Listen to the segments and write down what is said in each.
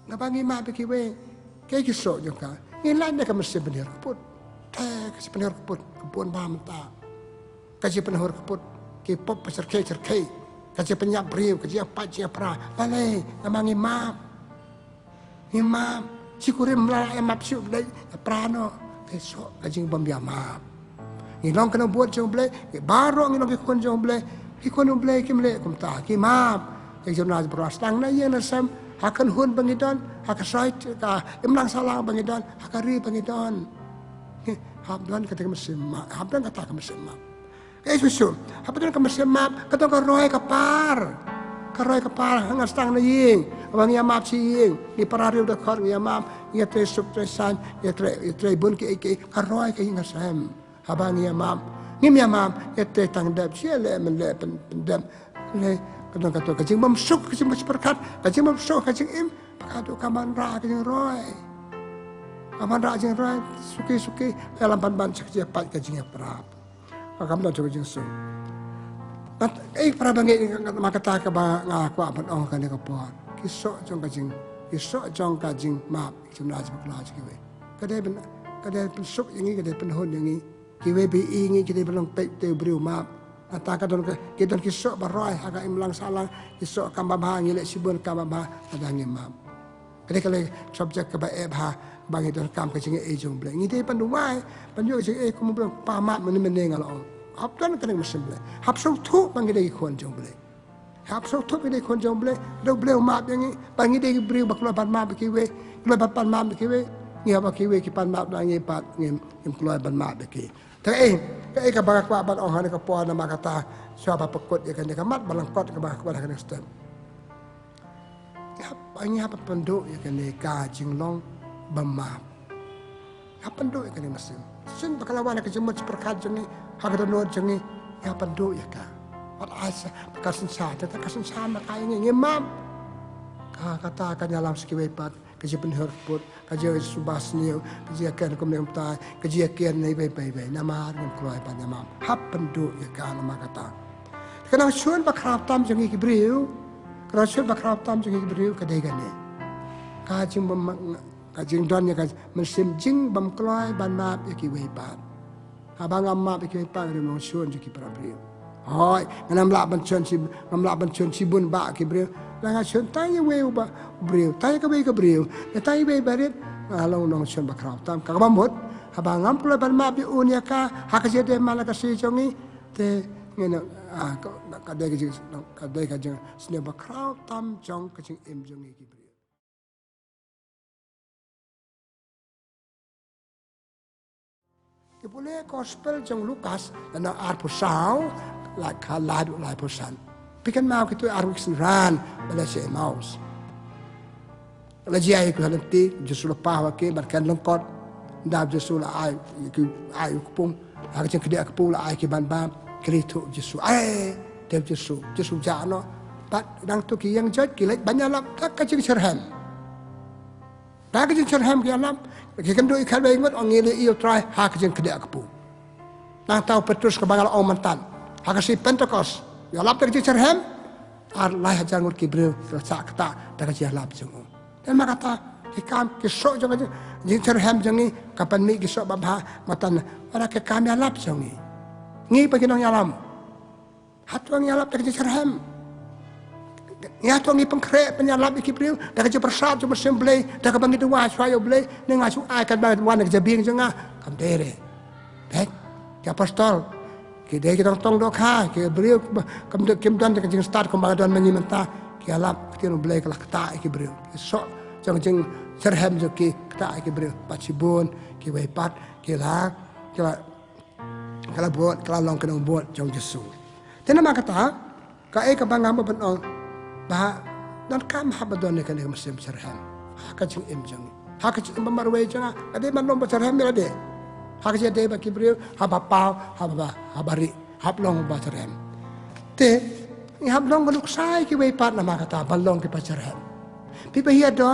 ngabangi ma beki we ke kisok juga ngilan dia mesti benar keput kasih benar keput kebun ba menta kasih benar keput ke pop cerke kasih penyak beriu kasih apa cia pra lale ngabangi ma imam sikurim la emap siu blai prano kesok kasih bambia ma ngilong kena buat jong blai baru ngilong ke kon jong blai ki kon blai ki mle kum ta ki ma ke jurnal beras tang na yen sam akan hun bangidon akan sait ka imlang salang bangidon akan ri bangidon habdan kata mesim habdan kata mesim susu habdan ka mesim kata ka roy kapar hangas tang na ying abang ya map si ying di parariu da khor ya map ya tre sup tre san ya tre bun ki ka roy ka hinga sam abang ya map ngim ya map ya tre tang dab siale men le pendam le kadang kata kacing memsuk kacing berkat kacing memsuk kacing im pakadu kaman ra kacing roy kaman ra kacing roy suki dalam ban sakja pat kacing prap pakam da kacing su pat para bangi makata ka ba ngaku aban ong kan ka pot kisok jong kacing map jumlah jumlah kiwe kadai pensuk yang ini kadai penhun yang ini kiwe bi ini kita belum pek te briu map Ataka don kita kisok baroy agak imlang salang kisok kambabah ngilek sibun kambabah ada ngimam. Kali kali subjek ke bae bah bagi don kam ke cinge ejong ble. Ngite panduai panju cinge kumu ble pamat meneng ngalong. Hapdan kene mesim ble. Hapsong tu bagi dei kon jong ble. Hapsong tu bagi dei kon jong ble. Do ble map yang bagi dei briu baklo ban map kiwe. Klo ban map kiwe. Ngia ba kiwe ki pan map ngi pat ngim klo ban map ki. Tapi ka bagak wa ban orang ka puan nama kata siapa pekut ya kan mat balangkot ka bagak wa kan stem. Ya banyak apa penduk ya kan ka jinglong bemap. Ya penduk ya kan mesin. Sin bakalawan ka jemut perkat jengi hak donor jengi ya penduk ya ka. Wat asa kasin sa ta kasin sa ma kai ngi ngimam. Ka kata kan dalam sekiwe pat kaji penhur put kaji subas niu kaji akan kumlem tai kaji akan nei bai nama dengan keluar pada nama hap penduk ya kan nama kata kena shun bakrap tam jengi kibriu kena shun bakrap tam jengi kibriu kadai gane kaji don ya kaji mesim jing bam keluar ban map ya ki wei pat abang map ya ki wei pat dengan shun jengi prabriu hoi ngam la ban chun sibun ba kibriu Lang asyun tayo weu ba briu tayo ka briu ya tayo wei barit along nong syun bakrap tam ka bamut habang ngam pula ban ma bi unya ka hakaje de malaka si jongi te ngena ka de ka jeng sne bakrap tam jong ka jing im jongi ki briu Boleh gospel jong Lukas na arpusau la ka ladu la pusan Pikan mau kita arwiksen ran bala si maus. La jia ku halanti jesul pa ke barkan lengkot dab jesul ai kupung aga ceng kedia kupung la ai ke ban bam kritu jesul ai dem jesul jano pat dang tu ki yang jot ki lek banyak lap tak ka ceng serham. Tak ka ceng serham ki alam ki kan do ikal bae ngot ong ngile iyo try ha ka ceng kedia kupung. Nang tau Petrus ke bangal ong mantan. Ha ka si Pentecost Ya lap tak cerhem, lai hajar ngut kibril tersak kata tak cia lap jengu. Dan makata hikam kisok jengu jing cerhem jengi kapan mi kisok babha matan ada ke kami lap jengi. Ngi bagi nong yalam. Hatuang yalap tak cerhem. Ya tuang ngi pengkre penyalap kibril tak cia persat cuma semblai tak bangi dua suayo blai nenga su ai kan banget wan ke jabing jenga kam dere. Baik, ya apostol Kita tong dok ha, kita beriu kem dan kita start kembang dan menyimenta, kita lap kita nubelai kalau kata kita beriu, sok jeng serhem joki kata kita beriu, pacibun, kita wepat, kita buat, kalau long kena buat jeng jesu. Tapi nama kata, kai kebangga apa benong, bah dan kam habadon ni kena mesim serhem, hak jeng jeng, hak jeng pembaruai jeng, ada mana lomba serhem ada. Hak je de ba kibril haba pau habari hablong ba cerem te ni hablong baluk sai ki wei pat nama kata balong ki pacerem pi ba hiya do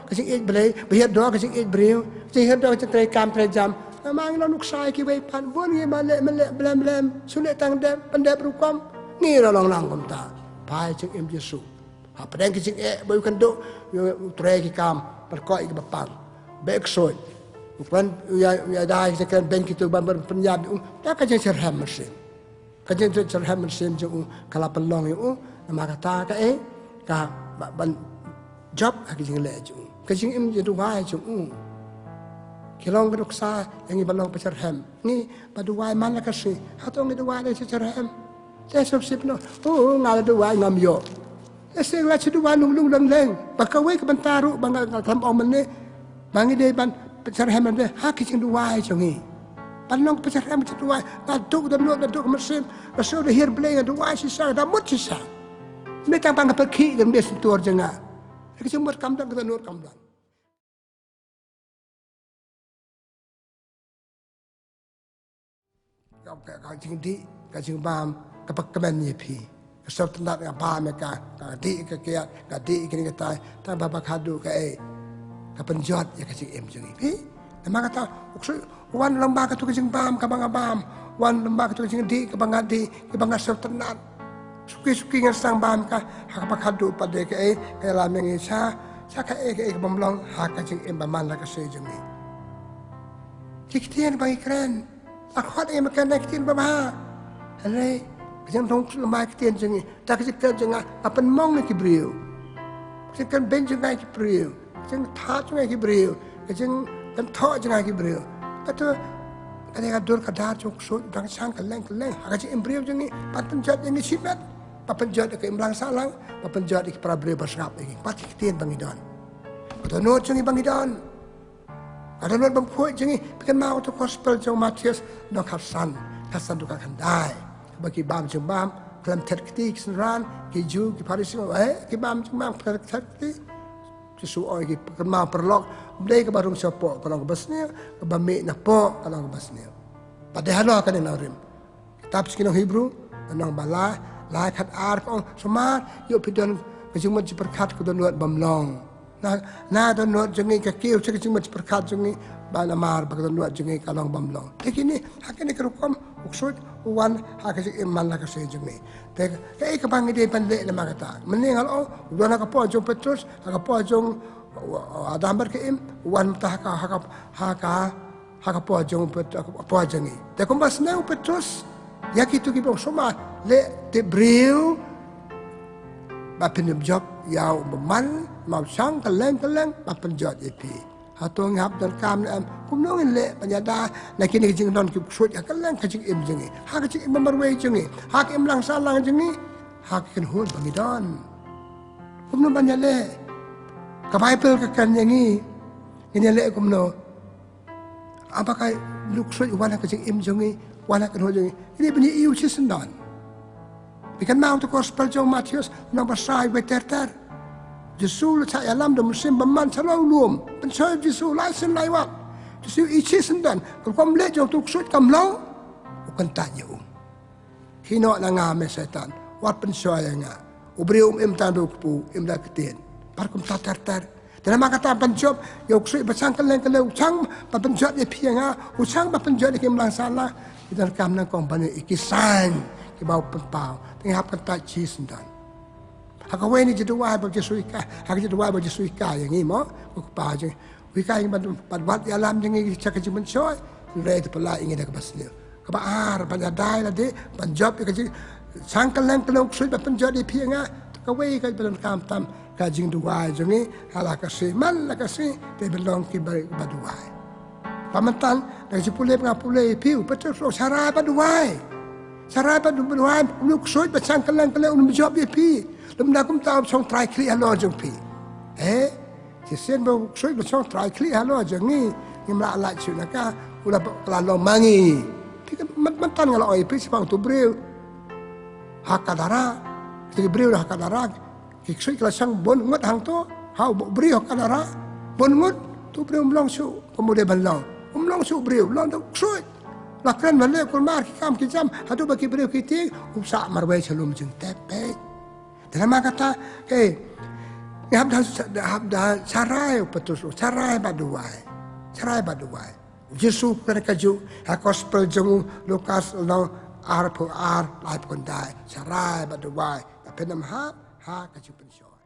ka sing ek blai ba hiya do ka sing ek bril sing hiya do ka tre kam tre jam mang lo nuk sai ki wei pat bon ye male blem sulit tang de pendep rukom ni lo long lang kom ta pai ching em jesu Padang kicing bayu kan do tray ki kam perkoi ki bapang. Baik soy. Bukan ya dah kita bank itu bambar penyab tak kajian cerham mesin. Kajian cerham mesin je kalau pelong itu nama kata ka ban job kajian le je. Kajian im je duai je kilong geduk sa yang ibalong pecerham. Ni baduai mana kasih. Hatong ni duai le cerham. Saya sip no. Ngal duai ngam yo. Saya lah duai lung leng. Bakawai ke bentaru bangga tam om ni. Bangi dia ban pecerham dia. Kicing duai jongi. Panong pecerham je duai. Daduk mesin. Rasul dah hir beleng duai sisa dah mut sisa. Ni tang bangga pergi dan dia sentuh jengah. Kicing buat kamdang kita nur kamdang. Kacing di, kacing bam, kapak kemen ye pi. Kesal tendat dengan bam mereka, kadi kekiat, kadi kini kata, tak bapa kadu ke kapenjot ya kacing em jengi pi. Nama kata, wan lembah katu kacing bam, kabang bam, wan lembah katu kacing di, kabang kesal tendat. Suki ngasang bam ka, kapak kadu pada ke lam yang isa, ke bamlong, kacing em baman la kasih jengi. Ciktian bagi keren. Aku ada yang makan naik tian bapa. Hari, jangan tong lemah tian jengi. Tak kita jangan apa mong nak kibriu. Jangan ben jangan kibriu. Jangan thak jangan kibriu. Jangan thak jangan kibriu. Atau ada yang dur kadar jok sud bang sang keleng. Agak jangan kibriu jengi. Patan jat yang sibat. Papan jat ke imlang salang. Papan jat ke para beriu berserap lagi. Pati tian bangidon. Atau not jengi bangidon. Ada luar bangkuat jengi, bikin mau tu gospel jauh Matius, nak Hasan tu kan dai. Bagi bam jeng bam, dalam terketi kesenaran, keju, ke PARISH, ke bam jeng bam terketi, sesuai ke bikin mau perlok, beli ke barung siapa, kalau ke basnya, ke bami nak po, kalau ke basnya. Padahal lah kan yang narim. Kitab sekian Hebrew, nang bala, laikat kong semar, yuk pidon kejumat diperkat ke donuat bamlong. Na don nuat jengi ke kiu cek cuma perkat jengi ba Lamare ba don nuat jengi kalong bamlong. Tekini hakini kerukom uksud wan hakasi iman la kasih jengi. Tek ke bang ide pandai nama kata. Meningal udah nak po jong Petrus, nak po jong Adamber ke wan mata haka po jong po jengi. Tek kumbas neu Petrus ya kitu kibong soma le te bril ba pinjam job yau beman mau sang keleng papan jot epi atau ngap dan kam kum nongin le penyada nak kini jing non ki sut ya keleng kacing im jengi ha kacing im berwei jengi ha im lang salang jengi ha ken hon bangidon kum no banyale ka bible ka kan jengi ini le kum no apakah luk sut wana kacing im jengi wana ken hon jengi ini bunyi iu sisendon bikan mau tu gospel jong Matius nomor sai beter Jesu letak alam dan musim beman selalu luom. Pensai Jesu lain lewat. Jesu isi sendan. Kalau kamu lihat jauh tuksud kamu lau, bukan tanya Hino na ngame setan. Wat pensai nga. Ubri im tandu kepu im dah ketien. Parkum tatar. Dan nama kata penjob, ya uksud besang keleng usang penjob dia pianga, usang penjob dia kemlang salah. Kita rekam nang kompani ikisan ke bau penpau. Tengah kata ci sendan. Hakawai ni jadwal bagi suika, hak jadwal bagi suika yang ini mo, kupa je. Wika yang buat alam yang ini cakap cuma soy, leh tu pula ingin dah kebasnya. Kebaar panjadai lah deh, panjab kerja sangkal kalau suit panjab di pianga, kawai kai belum tam kajing dua je ni, halah kasih, mal kasih, dia belum kibai baduai. Pamantan dari sepuluh pengapulai piu, betul sarai baduai. Sarai baduai, uluk suit bersangkal kalau menjawab dia pi. Lum nak tahu song try kli halo jeng pi. Sisen bau soi song try kli halo jeng ni mla la chu naka ula lalu mangi. Pi mantan kalau oi pi sepang tu bril. Hakadara, ti bril hakadara. Ki soi kala sang bon ngot hang tu, hau bril hakadara. Bon ngot tu bril mlong su kemudian banlong. Mlong su bril, long tu soi. Lakran balik kulmar ki kam ki jam, hadu bagi bril ki ti, upsa marwai chalum jeng tepe. Dalam kata, habda sarai petus, sarai baduai. Yesus mereka ju, gospel jeng Lukas no ar lai pun dai, sarai baduai. Tapi nama ha kaju pensoi.